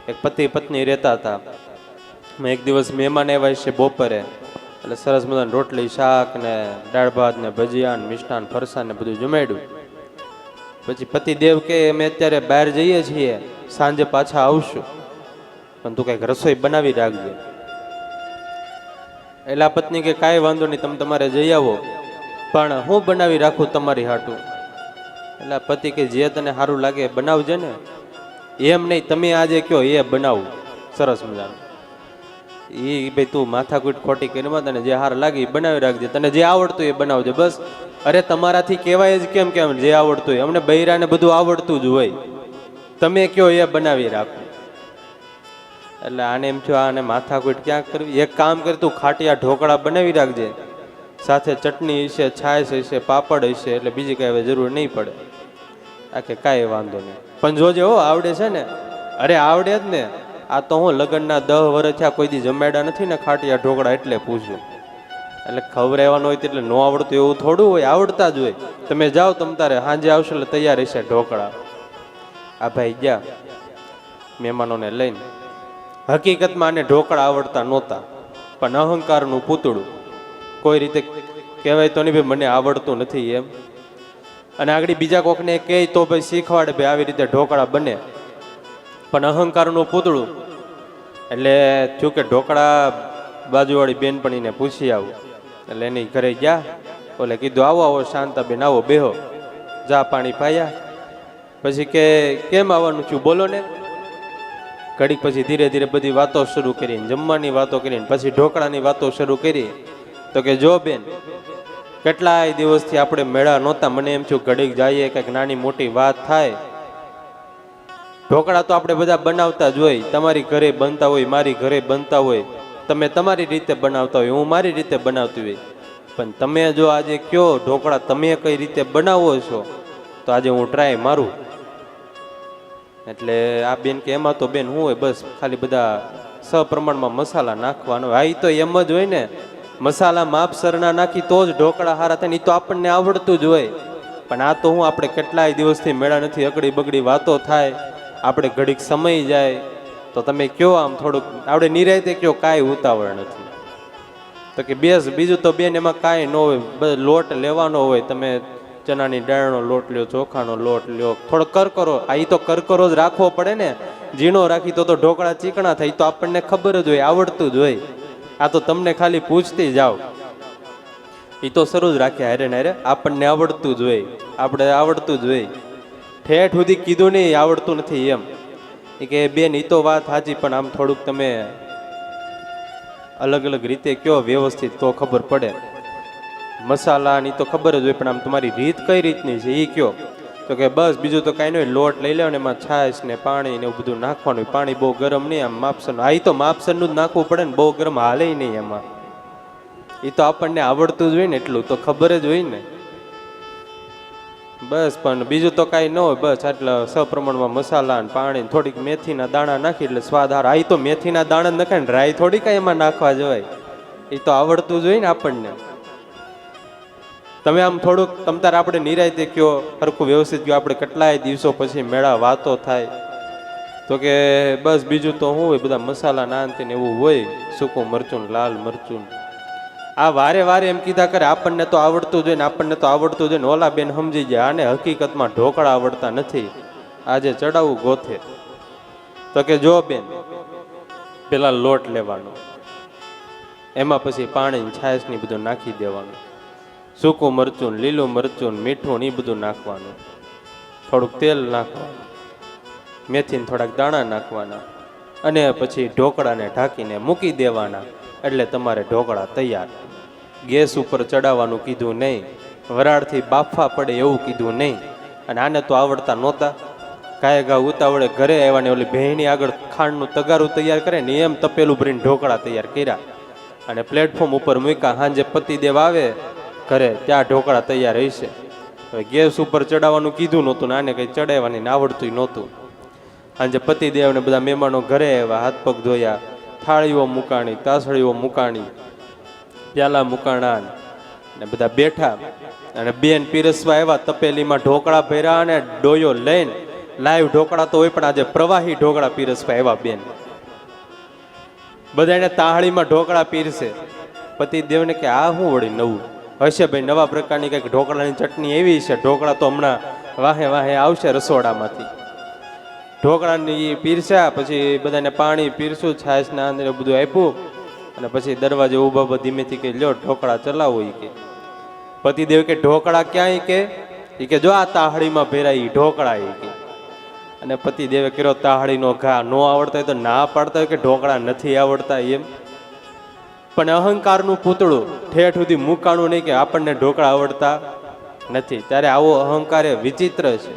એક પતિ પત્ની રહેતા હતા. એક દિવસ મહેમાન આવ્યા છે બપોરે, એટલે સરસ મજાની રોટલી શાક ને દાળ ભાત ને ભજીયા ને મિષ્ટાન ફરસાણ ને બધું જમાડ્યું. પછી પતિદેવ કે અમે અત્યારે બહાર જઈએ છીએ, સાંજે પાછા આવશું, પણ તું કંઈક રસોઈ બનાવી રાખજે. એલા પત્ની કે કાંઈ વાંધો નહીં, તમે તમારે જઈ આવો, પણ હું બનાવી રાખું તમારી હાટું? એટલે પતિ કે જે તને સારું લાગે બનાવજે ને. એમ નહીં, તમે આજે કયો એ બનાવું સરસ મજાનું. એ ભાઈ તું માથાકૂટ ખોટી કરીમાં, તને જે સારું લાગે એ બનાવી રાખજે, તને જે આવડતું એ બનાવજે બસ. અરે તમારાથી કહેવાય જ કેમ કેમ જે આવડતું હોય, અમને બૈરાને બધું આવડતું જ હોય, તમે કયો એ બનાવી રાખો. એટલે આને એમ થયું આને માથાકૂટ ક્યાં કરવી, એક કામ કર તું ખાટિયા ઢોકળા બનાવી રાખજે, સાથે ચટણી હશે, છાશ હશે, પાપડ હશે, એટલે બીજી કઈ હવે જરૂર નહીં પડે. આ કે કાંઈ વાંધો નહીં, પણ જોજે હો આવડે છે ને. અરે આવડે જ ને, આ તો હું લગ્નના 10 વર્ષ થયા કોઈ દી જમાડ્યા નથી ને ખાટિયા ઢોકળા, એટલે પૂછ્યું. એટલે ખવડાવવાનું હોય એટલે ન આવડતું એવું થોડું હોય, આવડતા જ હોય. તમે જાઓ તમ તારે સાંજે આવશો એટલે તૈયાર હશે ઢોકળા. આ ભાઈ ગયા મહેમાનોને લઈને. હકીકતમાં આને ઢોકળા આવડતા નહોતા, પણ અહંકારનું પૂતળું, કોઈ રીતે કહેવાય તો નહીં ભાઈ મને આવડતું નથી એમ. અને આગળ બીજા કોકને કહે તો ભાઈ શીખવાડે ભાઈ આવી રીતે ઢોકળા બને, પણ અહંકારનું પૂતળું. એટલે થયું કે ઢોકળા બાજુવાળી બેનપણીને પૂછી આવું. એટલે એની ઘરે ગયા, ઓલે કીધું આવો આવો શાંતાબેન આવો બેહો, જા પાણી પાયા. પછી કે કેમ આવવાનું છું બોલો ને. ઘડીક પછી ધીરે ધીરે બધી વાતો શરૂ કરી, જમવાની વાતો કરીને પછી ઢોકળાની વાતો શરૂ કરી. તો કે જો બેન, કેટલાય દિવસથી આપણે મેળા નહોતા, મને એમ થયું ઘડીક જઈએ કંઈક નાની મોટી વાત થાય. ઢોકળા તો આપણે બધા બનાવતા જ હોય, તમારી ઘરે બનતા હોય, મારી ઘરે બનતા હોય, તમે તમારી રીતે બનાવતા હોય, હું મારી રીતે બનાવતી હોય, પણ તમે જો આજે કયો ઢોકળા તમે કઈ રીતે બનાવો છો, તો આજે હું ટ્રાય મારું. એટલે આ બેન કે એમાં તો બેન શું હોય, બસ ખાલી બધા સપ્રમાણમાં મસાલા નાખવાનો. હા એ તો એમ જ હોય ને, મસાલા માપસરના નાખી તો જ ઢોકળા સારા થાય ને, એ તો આપણને આવડતું જ હોય. પણ આ તો હું આપણે કેટલાય દિવસથી મેળા નથી, અકડી બગડી વાતો થાય, આપણે ઘડીક સમય જાય. તો તમે કયો આમ થોડુંક આપણે નિરાયતે કયો કાંઈ ઉતાવળ નથી. તો કે બેસ બીજું તો બેન એમાં કાંઈ ન હોય, બસ લોટ લેવાનો હોય, તમે ચણાની દાળનો લોટ લ્યો, ચોખાનો લોટ લ્યો, થોડો કરકરો. આ એ તો કરકરો જ રાખવો પડે ને, ઝીણો રાખી તો ઢોકળા ચીકણા થાય, તો આપણને ખબર જ હોય, આવડતું જ હોય. આ તો તમને ખાલી પૂછતી જાઓ, એ તો શરૂ જ રાખ્યા હારે ને હારે, આપણને આવડતું જ હોય, આપણે આવડતું જ હોય. ઠેઠ સુધી કીધું નહીં આવડતું નથી એમ. એ કે બેન એ તો વાત સાચી, પણ આમ થોડુંક તમે અલગ અલગ રીતે કયો વ્યવસ્થિત તો ખબર પડે. મસાલાની તો ખબર જ હોય, પણ આમ તમારી રીત કઈ રીતની છે એ કયો. તો કે બસ બીજું તો કાંઈ નહીં, લોટ લઈ લેવાનો, એમાં છાશ ને પાણી ને એવું બધું નાખવાનું. પાણી બહુ ગરમ નહીં, આમ માપસરનું. આ તો માપસરનું જ નાખવું પડે ને, બહુ ગરમ હાલે નહીં એમાં. એ તો આપણને આવડતું જ હોય ને, એટલું તો ખબર જ હોય ને. બસ પણ બીજું તો કાંઈ ન હોય, બસ આટલા સપ્રમાણમાં મસાલા ને પાણી, થોડીક મેથીના દાણા નાખી એટલે સ્વાદ હાર. આ તો મેથીના દાણા નખાય ને, રાઈ થોડી કાંઈ એમાં નાખવા જવાય, એ તો આવડતું જ હોય ને આપણને. તમે આમ થોડુંક તમતાર આપણે નિરાયતે કયો, સરખું વ્યવસ્થિત કયો, આપણે કેટલાય દિવસો પછી મેળા વાતો થાય. તો કે બસ બીજું તો શું હોય, બધા મસાલા નાનતીને એવું હોય, સૂકું મરચું લાલ મરચું. આ વારે વારે એમ કીધા કરે, આપણને તો આવડતું જોઈએ ને, આપણને તો આવડતું જોઈએ ને. ઓલા બેન સમજી ગયા આને હકીકતમાં ઢોકળા આવડતા નથી, આજે ચડાવવું ગોથે. તો કે જો બેન, પેલા લોટ લેવાનો, એમાં પછી પાણી છાશ ની બધું નાખી દેવાનું, સૂકું મરચું લીલું મરચું મીઠું એ બધું નાખવાનું, થોડુંક તેલ નાખવાનું, મેથીને થોડાક દાણા નાખવાના, અને પછી ઢોકળાને ઢાંકીને મૂકી દેવાના. એટલે તમારે ઢોકળા તૈયાર. ગેસ ઉપર ચડાવવાનું કીધું નહીં, વરાળથી બાફવા પડે એવું કીધું નહીં. અને આને તો આવડતા નહોતા, કાંઈ ઘા ઉતાવળે ઘરે આવ્યા ને ઓલી ભેણી આગળ ખાંડનું તગારું તૈયાર કરે ને એમ તપેલું ભરીને ઢોકળા તૈયાર કર્યા, અને પ્લેટફોર્મ ઉપર મૂક્યા. સાંજે પતિદેવ આવે ઘરે ત્યાં ઢોકળા તૈયાર હશે. હવે ગેસ ઉપર ચડાવવાનું કીધું નહોતું ને આને કંઈ ચડાવવાની ને આવડતું નહોતું. સાંજે પતિદેવને બધા મહેમાનો ઘરે આવ્યા, હાથ પગ ધોયા, થાળીઓ મુકાણી, તાસળીઓ મુકાણી, પ્યાલા મુકાણા ને બધા બેઠા. અને બેન પીરસવા આવ્યા, તપેલીમાં ઢોકળા ભર્યા અને ડોયો લઈને લાઈવ ઢોકળા તો હોય પણ આજે પ્રવાહી ઢોકળા પીરસવા એવા બેન. બધાને તાહળીમાં ઢોકળા પીરસે. પતિદેવને કે આ શું વળી નવું હશે ભાઈ, નવા પ્રકારની કંઈક ઢોકળાની ચટણી એવી છે. ઢોકળા તો હમણાં વાહે વાહે આવશે રસોડામાંથી. ઢોકળાની પીરસ્યા, પછી બધાને પાણી પીરસું, છાશના અંદર બધું આપ્યું, અને પછી દરવાજે ઊભા ધીમેથી કે લ્યો ઢોકળા ચલાવો. એ કે પતિદેવ કે ઢોકળા ક્યાંય કે એ કે જો આ તાહળીમાં ભેરાય ઈ ઢોકળા. એ કે અને પતિદેવે કર્યો તાહળીનો ઘા. નો આવડતા હોય તો ના પાડતા હોય કે ઢોકળા નથી આવડતા એમ. પણ અહંકારનું પૂતળું ઠેઠ સુધી મૂકાણું નહીં કે આપણને ઢોકળા આવડતા નથી. ત્યારે આવો અહંકાર એ વિચિત્ર છે.